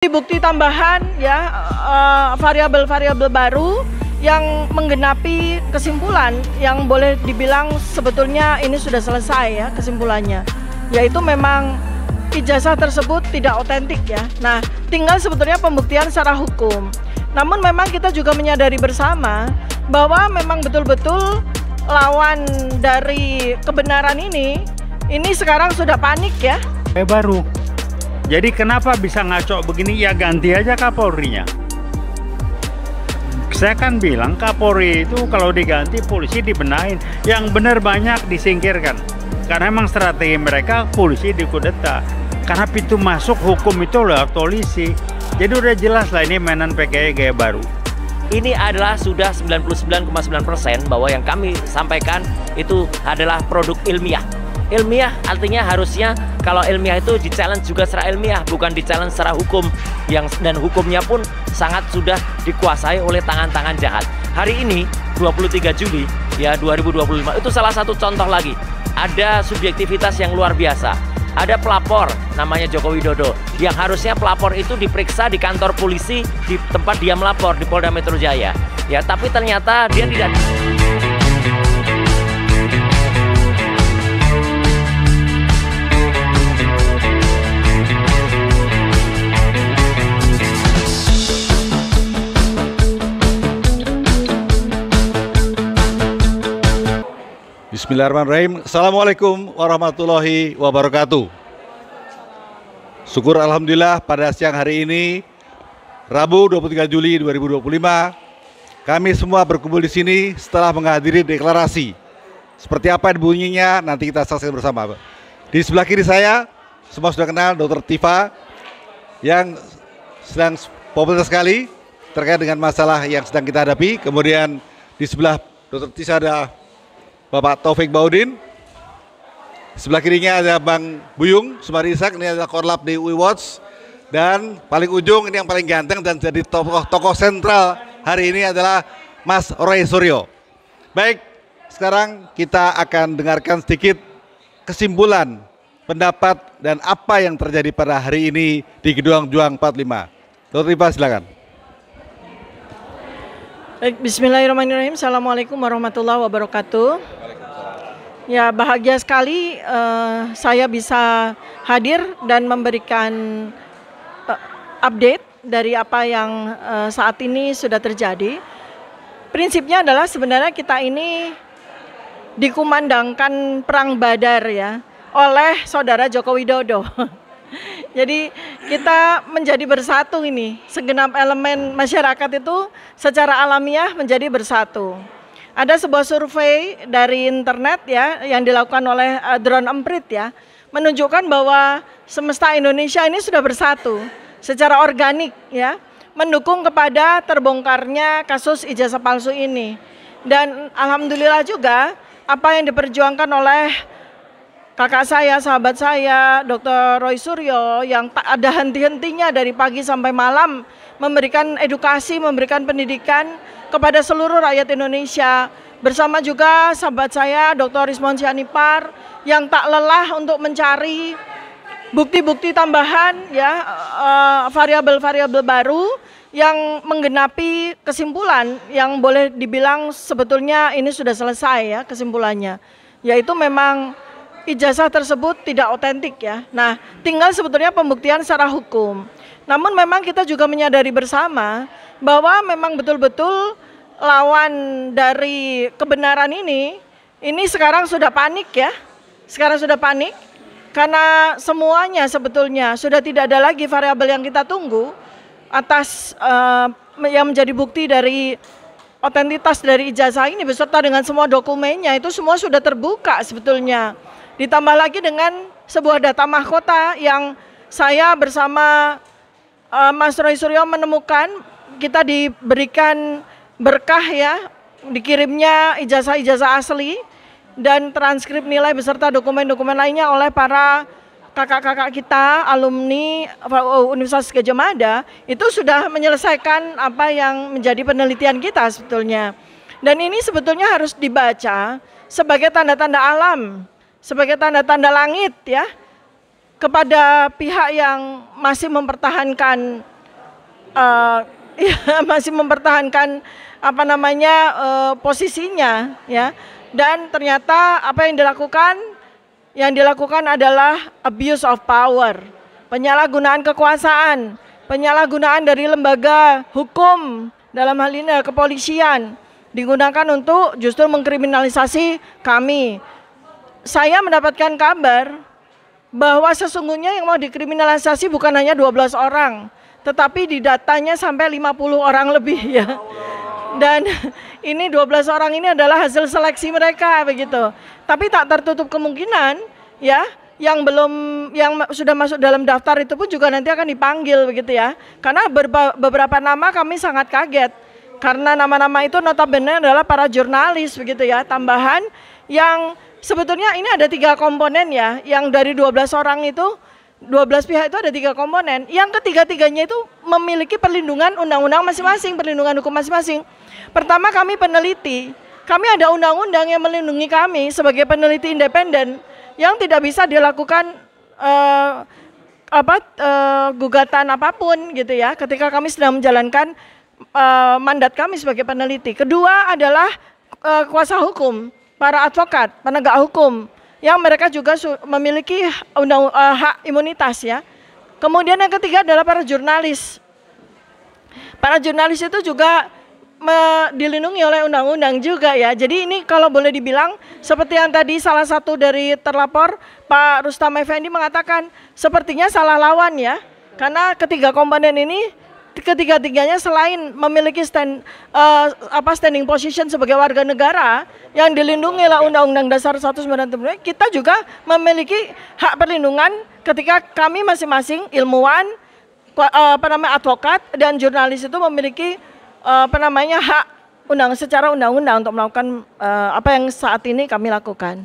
Bukti tambahan ya, variabel-variabel baru yang menggenapi kesimpulan yang boleh dibilang sebetulnya ini sudah selesai ya kesimpulannya, yaitu memang ijazah tersebut tidak otentik ya. Nah, tinggal sebetulnya pembuktian secara hukum. Namun memang kita juga menyadari bersama bahwa memang betul-betul lawan dari kebenaran ini sekarang sudah panik ya. Baru. Jadi kenapa bisa ngaco begini? Ya ganti aja Kapolrinya. Saya kan bilang Kapolri itu kalau diganti polisi dibenahin. Yang benar banyak disingkirkan. Karena memang strategi mereka polisi dikudeta. Karena pintu masuk hukum itu lewat polisi. Jadi udah jelas lah ini mainan PKI gaya baru. Ini adalah sudah 99,9% bahwa yang kami sampaikan itu adalah produk ilmiah. Ilmiah artinya harusnya kalau ilmiah itu di-challenge juga secara ilmiah, bukan di-challenge secara hukum, dan hukumnya pun sangat sudah dikuasai oleh tangan-tangan jahat. Hari ini 23 Juli ya 2025 itu salah satu contoh lagi. Ada subjektivitas yang luar biasa. Ada pelapor namanya Joko Widodo yang harusnya pelapor itu diperiksa di kantor polisi di tempat dia melapor di Polda Metro Jaya. Ya, tapi ternyata dia tidak. Bismillahirrahmanirrahim. Assalamualaikum warahmatullahi wabarakatuh. Syukur alhamdulillah pada siang hari ini Rabu 23 Juli 2025 kami semua berkumpul di sini setelah menghadiri deklarasi. Seperti apa bunyinya nanti kita saksikan bersama. Di sebelah kiri saya semua sudah kenal Dr. Tifa yang sedang populer sekali terkait dengan masalah yang sedang kita hadapi. Kemudian di sebelah Dr. Tisa ada Bapak Taufik Baudin. Sebelah kirinya ada Bang Buyung Sumari Ishak, ini adalah korlap di UI Watch. Dan paling ujung ini yang paling ganteng dan jadi tokoh sentral hari ini adalah Mas Roy Suryo. Baik, sekarang kita akan dengarkan sedikit kesimpulan, pendapat dan apa yang terjadi pada hari ini di Gedung Juang 45. Dr. Tifa silakan. Baik, bismillahirrahmanirrahim. Assalamualaikum warahmatullahi wabarakatuh. Ya, bahagia sekali saya bisa hadir dan memberikan update dari apa yang saat ini sudah terjadi. Prinsipnya adalah sebenarnya kita ini dikumandangkan perang Badar ya oleh saudara Joko Widodo. Jadi kita menjadi bersatu ini, segenap elemen masyarakat itu secara alamiah menjadi bersatu. Ada sebuah survei dari internet ya yang dilakukan oleh Drone Emprit ya, menunjukkan bahwa semesta Indonesia ini sudah bersatu secara organik ya, mendukung kepada terbongkarnya kasus ijazah palsu ini. Dan alhamdulillah juga apa yang diperjuangkan oleh kakak saya, sahabat saya, Dr. Roy Suryo yang tak ada henti-hentinya dari pagi sampai malam memberikan edukasi, memberikan pendidikan kepada seluruh rakyat Indonesia. Bersama juga sahabat saya, Dr. Rismon Sianipar yang tak lelah untuk mencari bukti-bukti tambahan ya, variabel-variabel baru yang menggenapi kesimpulan yang boleh dibilang sebetulnya ini sudah selesai ya kesimpulannya. Yaitu memang ijazah tersebut tidak otentik ya. Nah, tinggal sebetulnya pembuktian secara hukum. Namun memang kita juga menyadari bersama bahwa memang betul-betul lawan dari kebenaran ini sekarang sudah panik ya. Sekarang sudah panik karena semuanya sebetulnya sudah tidak ada lagi variabel yang kita tunggu atas yang menjadi bukti dari otentitas dari ijazah ini beserta dengan semua dokumennya itu semua sudah terbuka sebetulnya. Ditambah lagi dengan sebuah data mahkota yang saya bersama Mas Roy Suryo menemukan, kita diberikan berkah ya, dikirimnya ijazah-ijazah asli dan transkrip nilai beserta dokumen-dokumen lainnya oleh para kakak-kakak kita, alumni Universitas Gadjah Mada, itu sudah menyelesaikan apa yang menjadi penelitian kita sebetulnya. Dan ini sebetulnya harus dibaca sebagai tanda-tanda alam, sebagai tanda-tanda langit ya, kepada pihak yang masih mempertahankan masih mempertahankan posisinya, ya. Dan ternyata apa yang dilakukan adalah abuse of power, penyalahgunaan kekuasaan, penyalahgunaan dari lembaga hukum, dalam hal ini kepolisian, digunakan untuk justru mengkriminalisasi kami. Saya mendapatkan kabar bahwa sesungguhnya yang mau dikriminalisasi bukan hanya 12 orang, tetapi di datanya sampai 50 orang lebih, ya. Dan ini 12 orang ini adalah hasil seleksi mereka begitu. Tapi tak tertutup kemungkinan, ya, yang sudah masuk dalam daftar itu pun juga nanti akan dipanggil begitu, ya. Karena beberapa nama kami sangat kaget. Karena nama-nama itu notabene adalah para jurnalis begitu, ya. Tambahan yang sebetulnya ini ada 3 komponen, ya. Yang dari 12 orang itu 12 pihak itu ada 3 komponen. Yang ketiga-tiganya itu memiliki perlindungan undang-undang masing-masing, perlindungan hukum masing-masing. Pertama, kami peneliti. Kami ada undang-undang yang melindungi kami sebagai peneliti independen yang tidak bisa dilakukan gugatan apapun gitu, ya, ketika kami sedang menjalankan mandat kami sebagai peneliti. Kedua adalah kuasa hukum, para advokat, penegak hukum, yang mereka juga memiliki hak imunitas, ya. Kemudian yang ketiga adalah para jurnalis. Para jurnalis itu juga dilindungi oleh undang-undang juga, ya. Jadi ini kalau boleh dibilang seperti yang tadi salah satu dari terlapor Pak Rustam Effendi mengatakan, sepertinya salah lawan, ya. Karena ketiga komponen ini ketiga-tiganya selain memiliki standing position sebagai warga negara yang dilindungi oleh Undang-Undang Dasar 1945, kita juga memiliki hak perlindungan ketika kami masing-masing ilmuwan, advokat dan jurnalis itu memiliki hak secara undang-undang untuk melakukan apa yang saat ini kami lakukan.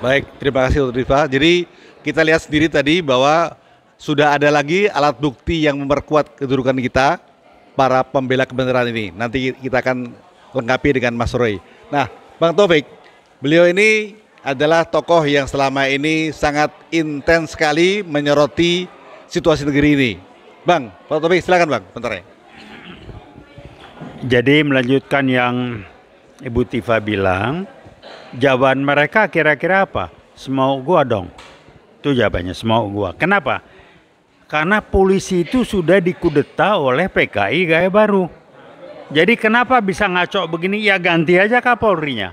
Baik, terima kasih Rifa. Jadi kita lihat sendiri tadi bahwa sudah ada lagi alat bukti yang memperkuat kedudukan kita, para pembela kebenaran ini. Nanti kita akan lengkapi dengan Mas Roy. Nah, Bang Taufik, beliau ini adalah tokoh yang selama ini sangat intens sekali menyoroti situasi negeri ini. Bang Taufik, silakan Bang, bentar ya. Jadi melanjutkan yang Ibu Tifa bilang, jawaban mereka kira-kira apa? Semau gua dong. Itu jawabannya, semau gua. Kenapa? Karena polisi itu sudah dikudeta oleh PKI Gaya Baru. Jadi kenapa bisa ngaco begini? Ya ganti aja Kapolrinya.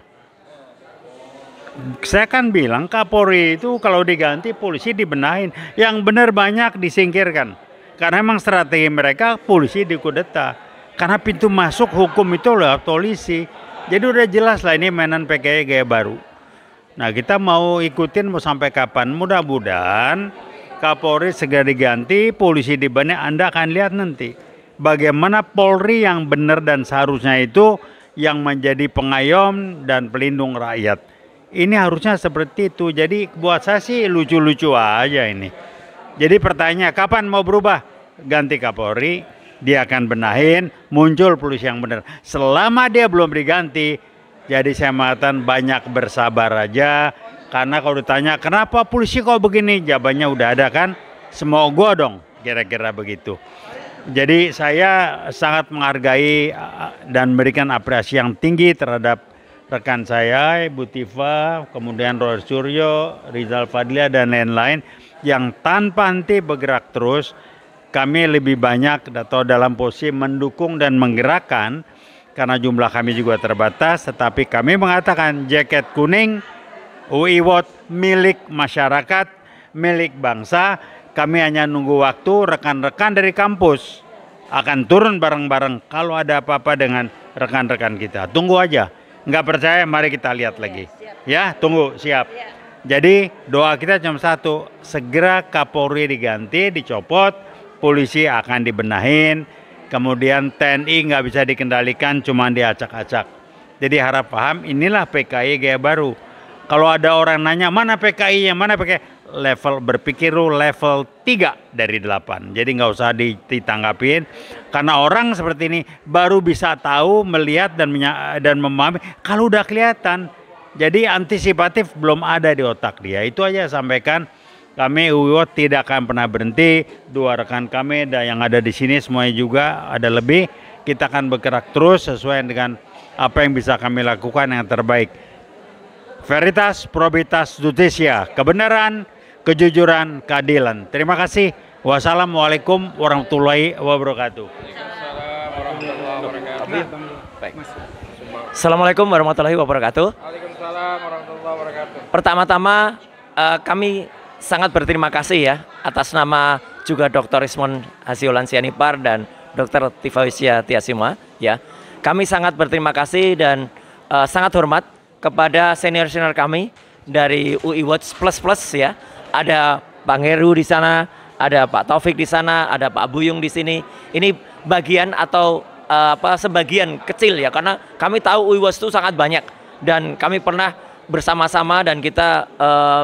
Saya kan bilang Kapolri itu kalau diganti polisi dibenahin. Yang benar banyak disingkirkan. Karena memang strategi mereka polisi dikudeta. Karena pintu masuk hukum itu lewat polisi. Jadi udah jelas lah ini mainan PKI Gaya Baru. Nah kita mau ikutin mau sampai kapan? Mudah-mudahan Kapolri segera diganti, polisi dibenahi. Anda akan lihat nanti bagaimana Polri yang benar dan seharusnya itu yang menjadi pengayom dan pelindung rakyat. Ini harusnya seperti itu. Jadi buat saya sih lucu-lucu aja ini. Jadi pertanyaannya kapan mau berubah? Ganti Kapolri, dia akan benahin, muncul polisi yang benar. Selama dia belum diganti, jadi saya mengatakan banyak bersabar aja. Karena kalau ditanya kenapa polisi kok begini, jawabannya udah ada kan, semua gua dong, kira-kira begitu. Jadi saya sangat menghargai dan memberikan apresiasi yang tinggi terhadap rekan saya, Ibu Tifa, kemudian Roy Suryo, Rizal Fadlia dan lain-lain yang tanpa henti bergerak terus. Kami lebih banyak atau dalam posisi mendukung dan menggerakkan karena jumlah kami juga terbatas, tetapi kami mengatakan jaket kuning UI Award milik masyarakat, milik bangsa. Kami hanya nunggu waktu rekan-rekan dari kampus akan turun bareng-bareng kalau ada apa-apa dengan rekan-rekan kita. Tunggu aja. Nggak percaya, mari kita lihat lagi. Ya, tunggu, siap. Jadi doa kita cuma satu, segera Kapolri diganti, dicopot, polisi akan dibenahin, kemudian TNI nggak bisa dikendalikan, cuma diacak-acak. Jadi harap paham, inilah PKI Gaya Baru. Kalau ada orang nanya mana PKI-nya, mana PKI, level berpikir level 3 dari 8. Jadi nggak usah ditanggapin. Karena orang seperti ini baru bisa tahu, melihat dan memahami kalau udah kelihatan. Jadi antisipatif belum ada di otak dia. Itu aja sampaikan. Kami UIWATS tidak akan pernah berhenti. Dua rekan kami dan yang ada di sini semuanya juga ada lebih. Kita akan bergerak terus sesuai dengan apa yang bisa kami lakukan yang terbaik. Veritas, probitas, justitia, kebenaran, kejujuran, keadilan. Terima kasih. Wassalamualaikum warahmatullahi wabarakatuh. Assalamualaikum warahmatullahi wabarakatuh. Waalaikumsalam warahmatullahi wabarakatuh. Pertama-tama kami sangat berterima kasih ya atas nama juga Dr. Ismon Hasiolan Sianipar dan Dr. Tifausia Tiasima ya. Kami sangat berterima kasih dan sangat hormat kepada senior-senior kami dari UIWATS Plus ya. Ada Bang Heru di sana, ada Pak Taufik di sana, ada Pak Buyung di sini. Ini bagian atau sebagian kecil ya, karena kami tahu UIWATS itu sangat banyak dan kami pernah bersama-sama dan kita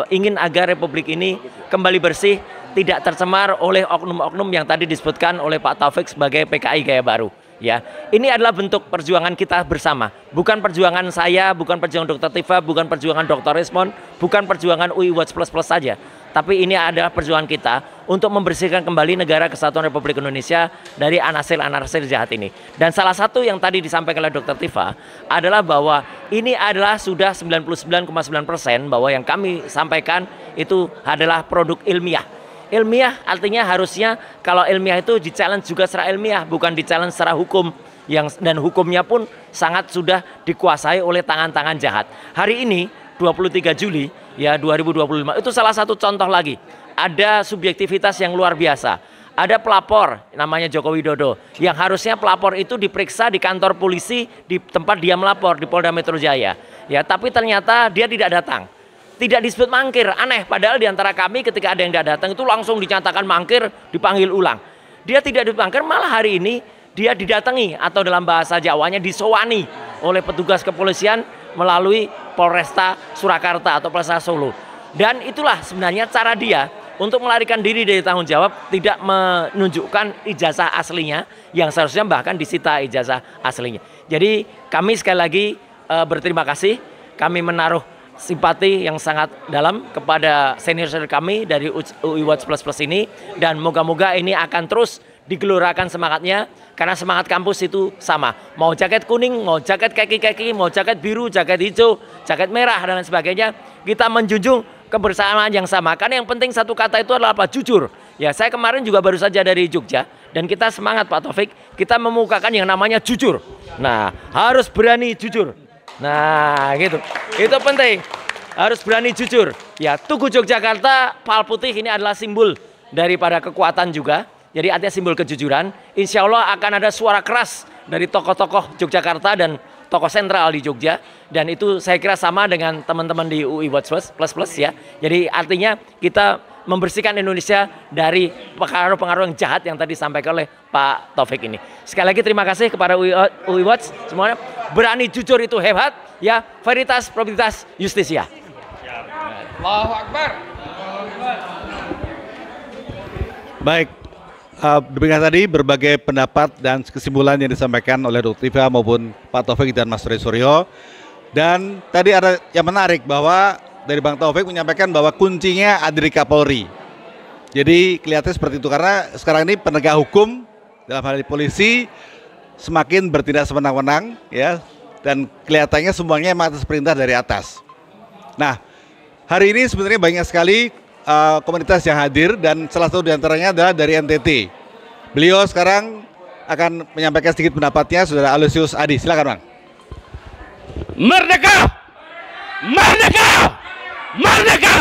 ingin agar Republik ini kembali bersih, tidak tercemar oleh oknum-oknum yang tadi disebutkan oleh Pak Taufik sebagai PKI Gaya Baru. Ya, ini adalah bentuk perjuangan kita bersama, bukan perjuangan saya, bukan perjuangan Dr. Tifa, bukan perjuangan Dr. Ismon, bukan perjuangan UIWATS Plus saja. Tapi ini adalah perjuangan kita untuk membersihkan kembali negara kesatuan Republik Indonesia dari anasir-anasir jahat ini. Dan salah satu yang tadi disampaikan oleh Dr. Tifa adalah bahwa ini adalah sudah 99,9% bahwa yang kami sampaikan itu adalah produk ilmiah. Ilmiah artinya harusnya kalau ilmiah itu di-challenge juga secara ilmiah, bukan di-challenge secara hukum. Dan hukumnya pun sangat sudah dikuasai oleh tangan-tangan jahat. Hari ini 23 Juli ya 2025 itu salah satu contoh lagi. Ada subjektivitas yang luar biasa. Ada pelapor namanya Joko Widodo yang harusnya pelapor itu diperiksa di kantor polisi di tempat dia melapor di Polda Metro Jaya. Ya, tapi ternyata dia tidak datang. Tidak disebut mangkir, aneh. Padahal di antara kami ketika ada yang tidak datang itu langsung dinyatakan mangkir, dipanggil ulang. Dia tidak dimangkir, malah hari ini dia didatangi atau dalam bahasa Jawanya disowani oleh petugas kepolisian melalui Polresta Surakarta atau Polresta Solo. Dan itulah sebenarnya cara dia untuk melarikan diri dari tanggung jawab, tidak menunjukkan ijazah aslinya yang seharusnya bahkan disita ijazah aslinya. Jadi kami sekali lagi berterima kasih, kami menaruh simpati yang sangat dalam kepada senior-senior kami dari UIWATS Plus ini, dan moga-moga ini akan terus digelorakan semangatnya, karena semangat kampus itu sama, mau jaket kuning, mau jaket kaki-kaki, mau jaket biru, jaket hijau, jaket merah dan lain sebagainya, kita menjunjung kebersamaan yang sama. Karena yang penting satu kata itu adalah apa? Jujur. Ya, saya kemarin juga baru saja dari Jogja dan kita semangat Pak Taufik, kita memukakan yang namanya jujur. Nah, harus berani jujur. Nah, gitu. Itu penting. Harus berani jujur. Ya, Tugu Yogyakarta, Pal Putih ini adalah simbol daripada kekuatan juga. Jadi artinya simbol kejujuran. Insya Allah akan ada suara keras dari tokoh-tokoh Yogyakarta dan tokoh sentral di Jogja. Dan itu saya kira sama dengan teman-teman di UIWATS Plus ya. Jadi artinya kita membersihkan Indonesia dari pengaruh-pengaruh yang jahat yang tadi disampaikan oleh Pak Taufik ini. Sekali lagi terima kasih kepada UIWATS semuanya. Berani jujur itu hebat ya. Veritas, probitas, justisia. Allahu Akbar. Baik, demikian tadi berbagai pendapat dan kesimpulan yang disampaikan oleh Dr. Tifa maupun Pak Taufik dan Mas Roy Suryo. Dan tadi ada yang menarik bahwa dari Bang Taufik menyampaikan bahwa kuncinya ada di Kapolri. Jadi kelihatannya seperti itu, karena sekarang ini penegak hukum dalam hal ini polisi semakin bertindak sewenang-wenang ya, dan kelihatannya semuanya memang atas perintah dari atas. Nah, hari ini sebenarnya banyak sekali komunitas yang hadir, dan salah satu diantaranya adalah dari NTT. Beliau sekarang akan menyampaikan sedikit pendapatnya, Saudara Aloysius Adi. Silakan Bang. Merdeka! Merdeka! Merdeka!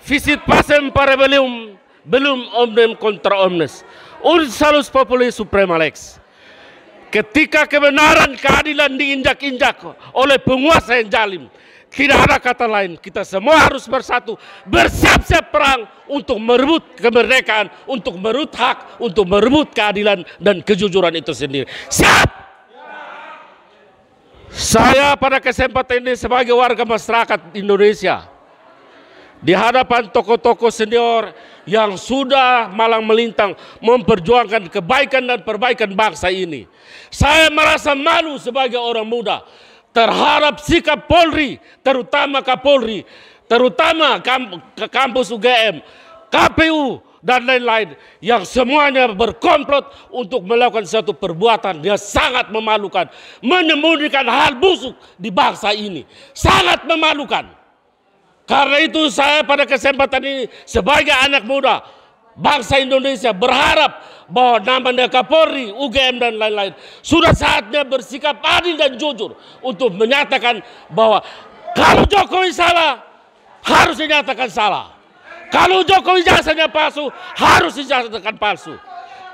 Visit pacem para belum omnem contra omnes. Un salus populi suprema lex. Ketika kebenaran keadilan diinjak-injak oleh penguasa yang zalim, tidak ada kata lain, kita semua harus bersatu, bersiap-siap perang untuk merebut kemerdekaan, untuk merebut hak, untuk merebut keadilan dan kejujuran itu sendiri. Siap! Saya pada kesempatan ini sebagai warga masyarakat Indonesia, di hadapan tokoh-tokoh senior yang sudah malang melintang memperjuangkan kebaikan dan perbaikan bangsa ini, saya merasa malu sebagai orang muda. terhadap sikap Polri, terutama Kapolri, terutama kampus UGM, KPU, dan lain-lain yang semuanya berkomplot untuk melakukan suatu perbuatan yang sangat memalukan, menyembunyikan hal busuk di bangsa ini, sangat memalukan. Karena itu saya pada kesempatan ini sebagai anak muda bangsa Indonesia berharap bahwa namanya Kapolri, UGM, dan lain-lain sudah saatnya bersikap adil dan jujur untuk menyatakan bahwa kalau Jokowi salah harus dinyatakan salah. Kalau Jokowi jasanya palsu, harus dinyatakan palsu.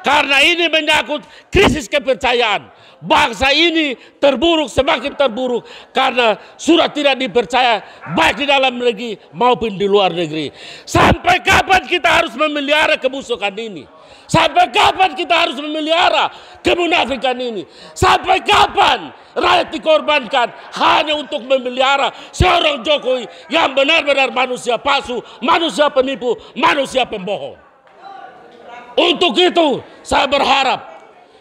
Karena ini menyangkut krisis kepercayaan. Bangsa ini terburuk, semakin terburuk karena sudah tidak dipercaya baik di dalam negeri maupun di luar negeri. Sampai kapan kita harus memelihara kebusukan ini? Sampai kapan kita harus memelihara kemunafikan ini? Sampai kapan rakyat dikorbankan hanya untuk memelihara seorang Jokowi yang benar-benar manusia palsu, manusia penipu, manusia pembohong? Untuk itu saya berharap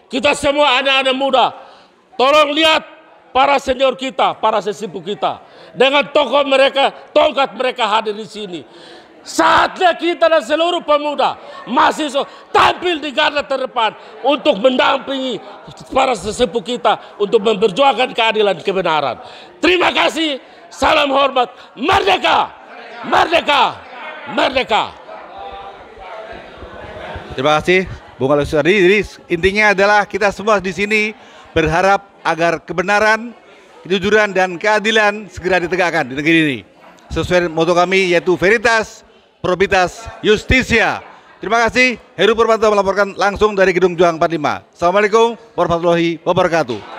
kita semua anak-anak muda, tolong lihat para senior kita, para sesepuh kita dengan tokoh mereka, tongkat mereka hadir di sini. Saatnya kita dan seluruh pemuda mahasiswa tampil di garda terdepan untuk mendampingi para sesepuh kita untuk memperjuangkan keadilan kebenaran. Terima kasih, salam hormat, merdeka, merdeka, merdeka. Terima kasih Bung Aloysius Sudardi. Jadi intinya adalah kita semua di sini berharap agar kebenaran, kejujuran, dan keadilan segera ditegakkan di negeri ini. Sesuai moto kami yaitu Veritas, Probitas, Justitia. Terima kasih. Heru Purwanto melaporkan langsung dari Gedung Juang 45. Assalamualaikum warahmatullahi wabarakatuh.